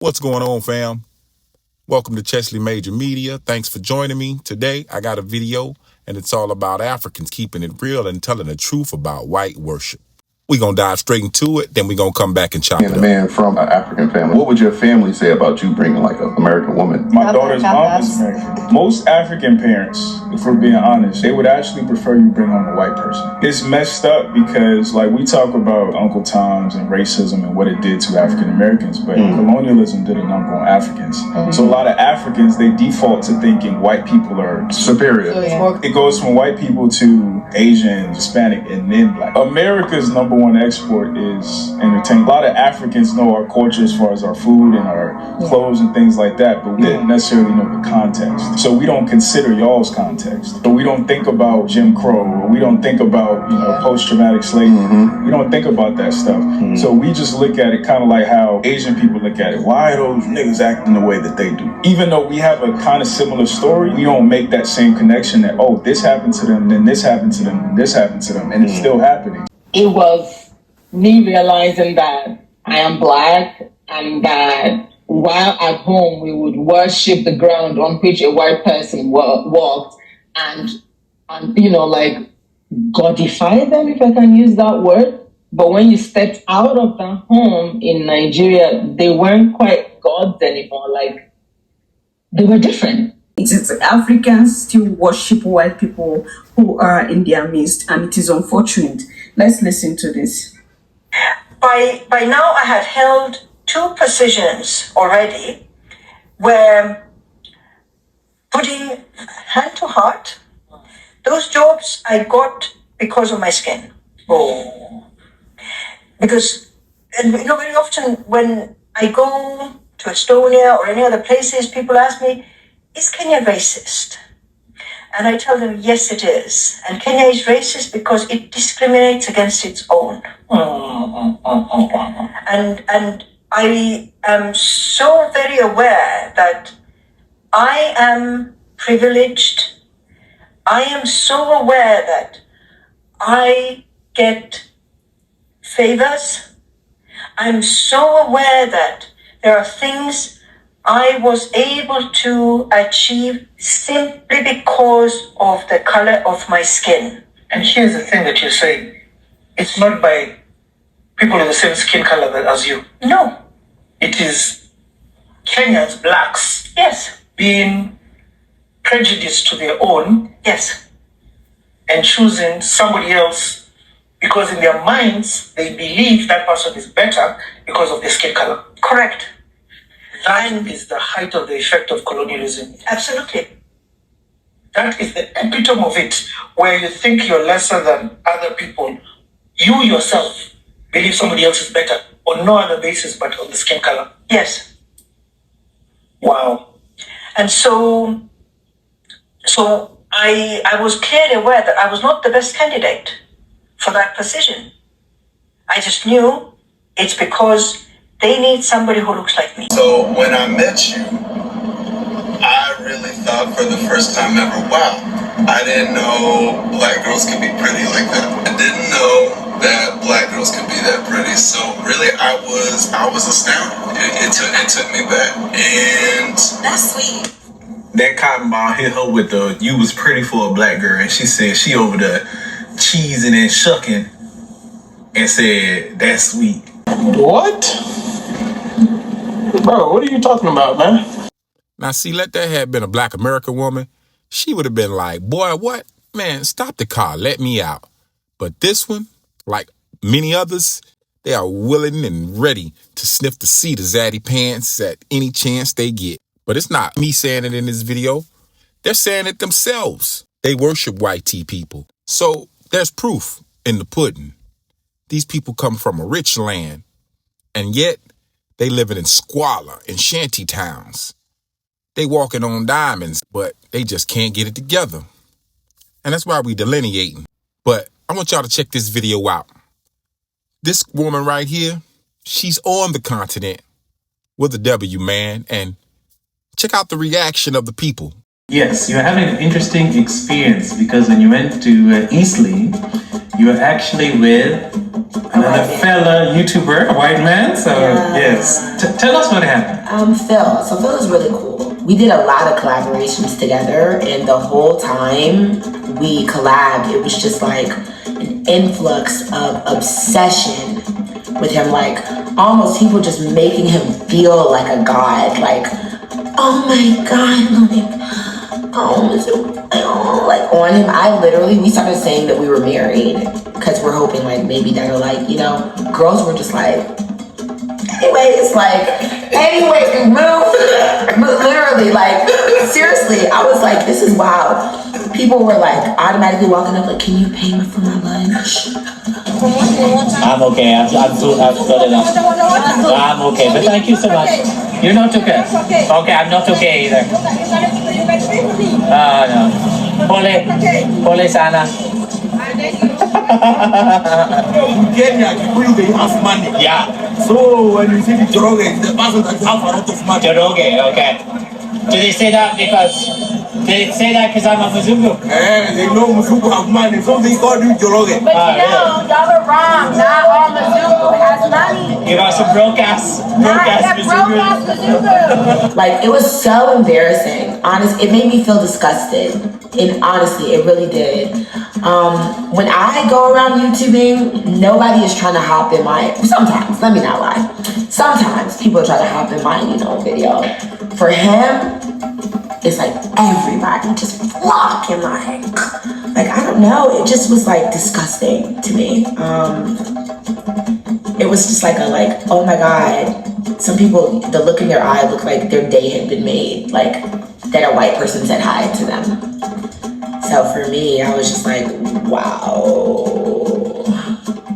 What's going on, fam? Welcome to Chesley Major Media. Thanks for joining me. Today, I got a video, and it's all about Africans keeping it real and telling the truth about white worship. We're going to dive straight into it, then we're going to come back and chop it up. A man from an African family, what would your family say about you bringing like an American woman? My daughter's mom is American. Most African parents, if we're being honest, they would actually prefer you bring home a white person. It's messed up because like we talk about Uncle Tom's and racism and what it did to African Americans, but colonialism did a number on Africans. So a lot of Africans, they default to thinking white people are superior. It goes from white people to Asian, Hispanic, and then black. America's number one export is entertainment. A lot of Africans know our culture as far as our food and our clothes and things like that, but we don't necessarily know the context. So we don't consider y'all's context. So we don't think about Jim Crow, or we don't think about, post-traumatic slavery. We don't think about that stuff. So we just look at it kind of like how Asian people look at it. Why are those niggas acting the way that they do? Even though we have a kind of similar story, we don't make that same connection that, oh, this happened to them, then this happened to them, and this happened to them, and it's still happening. It was me realizing that I am black and that while at home we would worship the ground on which a white person walked and like godify them, if I can use that word. But when you stepped out of the home in Nigeria, they weren't quite gods anymore. Like, they were different. It is Africans still worship white people who are in their midst, and it is unfortunate. Let's listen to this. By now, I had held 2 positions already where, putting hand to heart, those jobs I got because of my skin. Because, very often when I go to Estonia or any other places, people ask me, is Kenya racist? And I tell them, yes, it is. And Kenya is racist because it discriminates against its own. And I am so very aware that I am privileged. I am so aware that I get favors. I'm so aware that there are things I was able to achieve simply because of the color of my skin. And here's the thing that you're saying. It's not by people with the same skin color as you. No. It is Kenyans, blacks, Yes. being prejudiced to their own Yes. and choosing somebody else because in their minds, they believe that person is better because of their skin color. Correct. That is the height of the effect of colonialism. Absolutely. That is the epitome of it, where you think you're lesser than other people. You yourself believe somebody else is better on no other basis but on the skin color. Yes. Wow. And so I was clearly aware that I was not the best candidate for that position. I just knew it's because they need somebody who looks like me. So when I met you, I really thought for the first time ever, wow, I didn't know black girls could be pretty like that. I didn't know that black girls could be that pretty. So really, I was astounded. It took me back, and that's sweet. That cotton ball hit her with the "you was pretty for a black girl," and she said she over the cheesing and shucking, and said that's sweet. What? Bro, what are you talking about, man? Now, see, let that have been a black American woman, she would have been like, boy, what? Man, stop the car, let me out. But this one, like many others, they are willing and ready to sniff the seat of Zaddy pants at any chance they get. But it's not me saying it in this video. They're saying it themselves. They worship white tea people. So there's proof in the pudding. These people come from a rich land, and yet they living in squalor in shanty towns. They walking on diamonds, but they just can't get it together. And that's why we delineating. But I want y'all to check this video out. This woman right here, she's on the continent with a W, man, and check out the reaction of the people. Yes, you're having an interesting experience because when you went to Eastleigh, you're actually with another fella YouTuber, a white man. So yes, tell us what happened. Phil. So Phil is really cool. We did a lot of collaborations together, and the whole time we collabed, it was just like an influx of obsession with him, like almost people just making him feel like a god, like, oh my god, like on him. We started saying that we were married because we're hoping like maybe that'll like, girls were just like, literally, like, seriously, I was like, this is wild. People were like automatically walking up like, can you pay me for my lunch? I'm okay. I've got enough. I'm okay, but thank you so much. You're not okay. Okay, I'm not okay either. No. Pole sana. Kenya, people they have money. Yeah. So when you see the Joroge, it's the person that have a lot of money. Joroge, okay. Do they say that because I'm a Muzungu? They know Muzungu have money, so they call you Joroge. But y'all are wrong. Not all Muzungu has money. You got some broke ass Muzungu. Like, it was so embarrassing. Honestly, it made me feel disgusted. And honestly, it really did. When I go around YouTubing, nobody is trying to hop in my, sometimes, let me not lie. Sometimes people try to hop in my, video. For him, it's like everybody just flocking like I don't know, it just was like disgusting to me. It was just like oh my god, some people, the look in their eye looked like their day had been made, like that a white person said hi to them. So for me, I was just like, wow,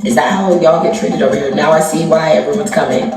is that how y'all get treated over here? Now I see why everyone's coming.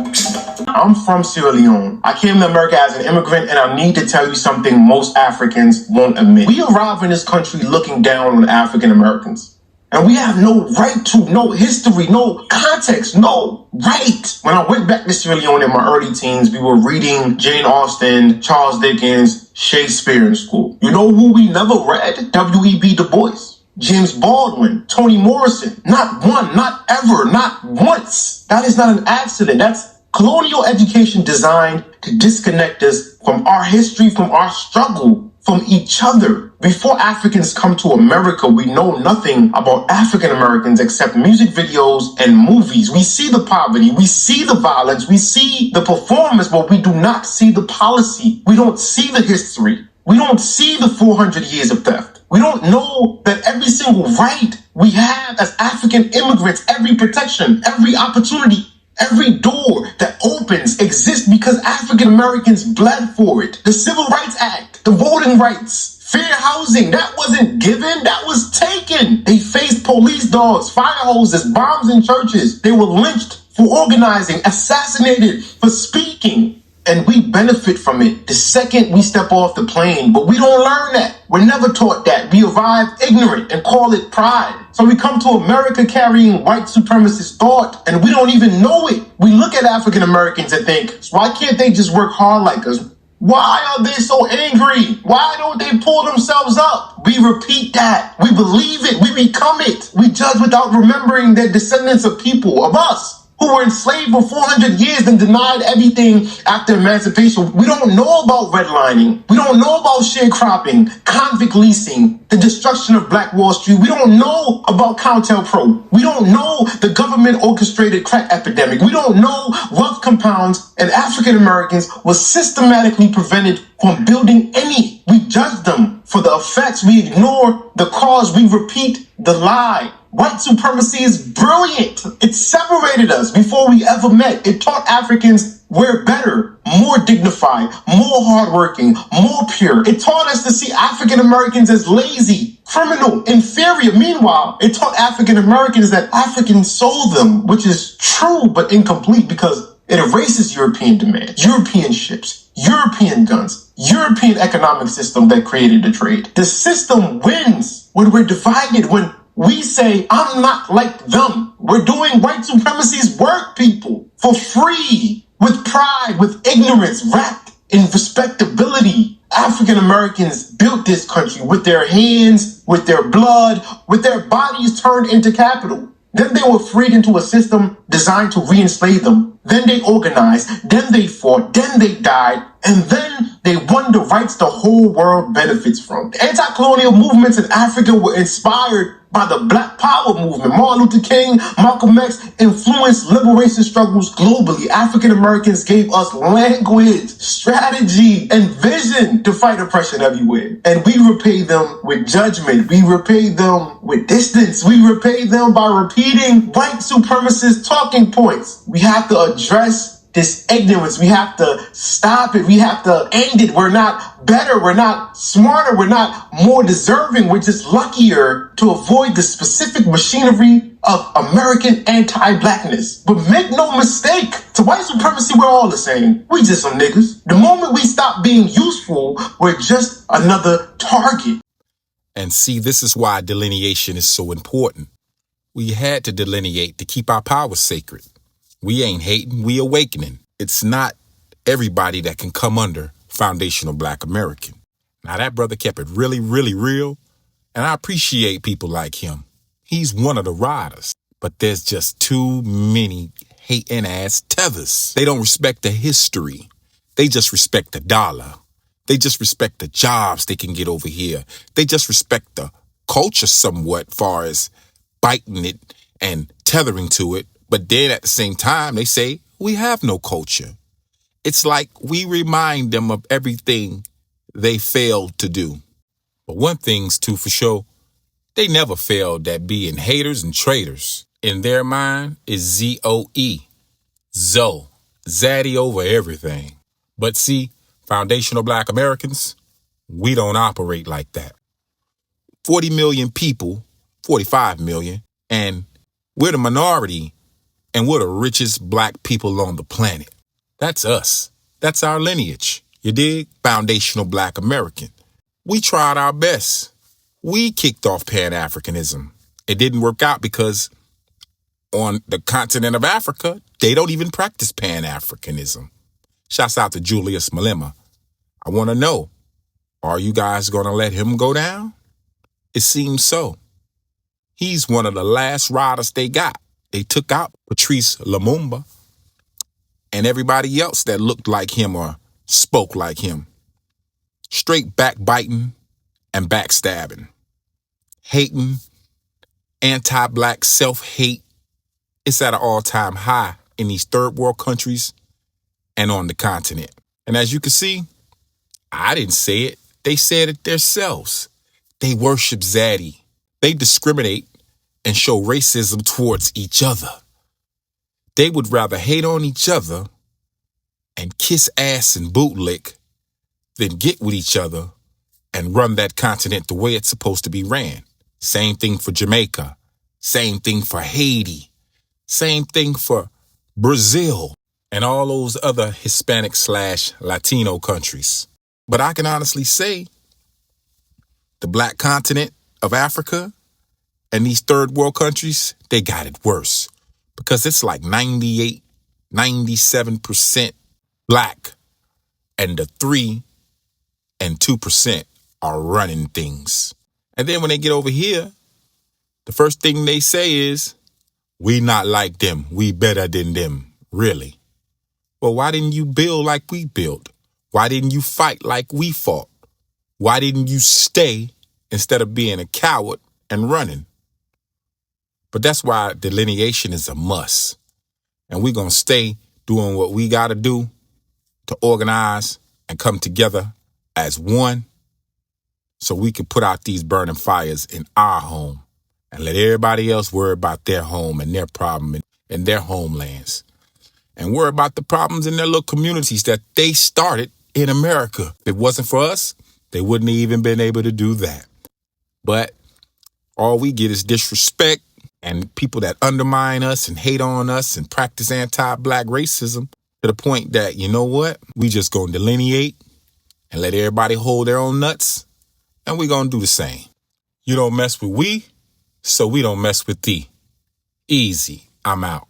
I'm from Sierra Leone. I came to America as an immigrant, and I need to tell you something most Africans won't admit. We arrive in this country looking down on African Americans. And we have no right to, no history, no context, no right. When I went back to Sierra Leone in my early teens, we were reading Jane Austen, Charles Dickens, Shakespeare in school. You know who we never read? W.E.B. Du Bois, James Baldwin, Toni Morrison. Not one, not ever, not once. That is not an accident. That's colonial education designed to disconnect us from our history, from our struggle, from each other. Before Africans come to America, we know nothing about African Americans except music videos and movies. We see the poverty, we see the violence, we see the performance, but we do not see the policy. We don't see the history. We don't see the 400 years of theft. We don't know that every single right we have as African immigrants, every protection, every opportunity, every door that opens exists because African Americans bled for it. The Civil Rights Act, the voting rights, fair housing, that wasn't given, that was taken. They faced police dogs, fire hoses, bombs in churches. They were lynched for organizing, assassinated for speaking. And we benefit from it the second we step off the plane. But we don't learn that. We're never taught that. We arrive ignorant and call it pride. So we come to America carrying white supremacist thought, and we don't even know it. We look at African Americans and think, why can't they just work hard like us? Why are they so angry? Why don't they pull themselves up? We repeat that. We believe it. We become it. We judge without remembering they're descendants of people, of us, who were enslaved for 400 years and denied everything after emancipation. We don't know about redlining. We don't know about sharecropping, convict leasing, the destruction of Black Wall Street. We don't know about COINTELPRO. We don't know the government-orchestrated crack epidemic. We don't know wealth compounds, and African Americans were systematically prevented from building any. We judge them for the effects. We ignore the cause. We repeat the lie. White supremacy is brilliant. It separated us before we ever met. It taught Africans we're better, more dignified, more hardworking, more pure. It taught us to see African Americans as lazy, criminal, inferior. Meanwhile, it taught African Americans that Africans sold them, which is true but incomplete because it erases European demands, European ships, European guns, European economic system that created the trade. The system wins when we're divided, when we say, I'm not like them. We're doing white supremacy's work, people, for free, with pride, with ignorance, wrapped in respectability. African Americans built this country with their hands, with their blood, with their bodies turned into capital. Then they were freed into a system designed to re-enslave them. Then they organized, then they fought, then they died, and then they won the rights the whole world benefits from. The anti-colonial movements in Africa were inspired by the Black Power movement. Martin Luther King, Malcolm X influenced liberation struggles globally. African Americans gave us language, strategy, and vision to fight oppression everywhere. And we repay them with judgment. We repay them with distance. We repay them by repeating white supremacist talking points. We have to address this ignorance. We have to stop it. We have to end it. We're not better. We're not smarter. We're not more deserving. We're just luckier to avoid the specific machinery of American anti-blackness. But make no mistake, to white supremacy, we're all the same. We just some niggas. The moment we stop being useful, we're just another target. And see, this is why delineation is so important. We had to delineate to keep our power sacred. We ain't hating, we awakening. It's not everybody that can come under foundational Black American. Now that brother kept it really, really real, and I appreciate people like him. He's one of the riders, but there's just too many hating ass tethers. They don't respect the history. They just respect the dollar. They just respect the jobs they can get over here. They just respect the culture somewhat, far as biting it and tethering to it. But then at the same time, they say, we have no culture. It's like we remind them of everything they failed to do. But one thing's too for sure, they never failed at being haters and traitors. In their mind is Z-O-E, Zo, Zaddy over everything. But see, foundational Black Americans, we don't operate like that. 40 million people, 45 million, and we're the minority. And we're the richest Black people on the planet. That's us. That's our lineage. You dig? Foundational Black American. We tried our best. We kicked off Pan-Africanism. It didn't work out because on the continent of Africa, they don't even practice Pan-Africanism. Shouts out to Julius Malema. I want to know, are you guys going to let him go down? It seems so. He's one of the last riders they got. They took out Patrice Lumumba and everybody else that looked like him or spoke like him. Straight backbiting and backstabbing. Hating, anti-Black self-hate. It's at an all-time high in these third world countries and on the continent. And as you can see, I didn't say it. They said it themselves. They worship Zaddy. They discriminate and show racism towards each other. They would rather hate on each other and kiss ass and bootlick than get with each other and run that continent the way it's supposed to be ran. Same thing for Jamaica. Same thing for Haiti. Same thing for Brazil and all those other Hispanic/Latino countries. But I can honestly say the Black continent of Africa and these third world countries, they got it worse because it's like 98, 97% Black and the 3 and 2% are running things. And then when they get over here, the first thing they say is, we not like them. We better than them. Really? Well, why didn't you build like we built? Why didn't you fight like we fought? Why didn't you stay instead of being a coward and running? But that's why delineation is a must. And we're going to stay doing what we got to do to organize and come together as one so we can put out these burning fires in our home and let everybody else worry about their home and their problem and their homelands. And worry about the problems in their little communities that they started in America. If it wasn't for us, they wouldn't have even been able to do that. But all we get is disrespect and people that undermine us and hate on us and practice anti-Black racism to the point that, you know what? We just going to delineate and let everybody hold their own nuts. And we're going to do the same. You don't mess with we, so we don't mess with thee. Easy. I'm out.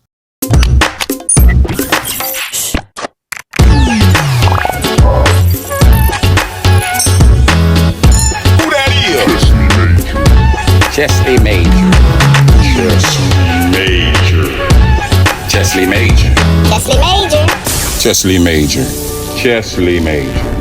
Chesley Major. Chesley Major. Chesley Major. Chesley Major. Chesley Major.